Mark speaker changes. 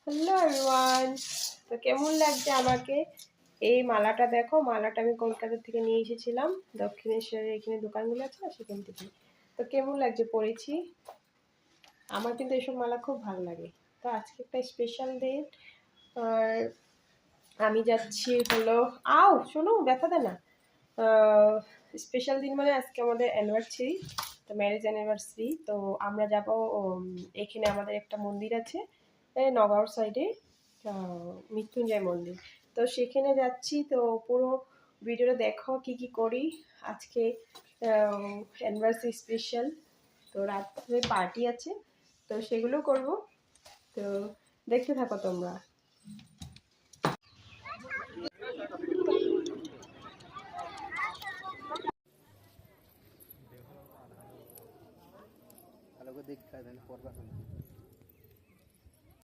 Speaker 1: Hello everyone. তো কেমন লাগছে আমাকে? এই মালাটা দেখো, মালাটা আমি কলকাতা থেকে নিয়ে এসেছিলাম। দক্ষিণেশ্বরের এখানে দোকানগুলো আছে না, সেখান থেকে। তো কেমন লাগছে পরেছি? আমার কিন্তু এসব মালা খুব ভালো লাগে। তো আজকে একটা স্পেশাল ডে। আর আমি যাচ্ছি হলো, শোনো, ব্যথা দেয় না। স্পেশাল দিন মানে আজকে আমাদের অ্যানিভার্সারি, তো ম্যারেজ অ্যানিভার্সারি। তো আমরা যাব, এখানে আমাদের একটা মন্দির আছে নগাঁওর সাইডে, মৃত্যুঞ্জয় মন্দির। তো সেখানে যাচ্ছি। তো পুরো ভিডিওটা দেখো কি কি করি আজকে। অ্যানিভার্সারি স্পেশাল, তো রাত্রে পার্টি আছে, তো সেগুলো করব। তো দেখতে থাকো তোমরা।
Speaker 2: ভালো করে দেখতে হবে, পড়বা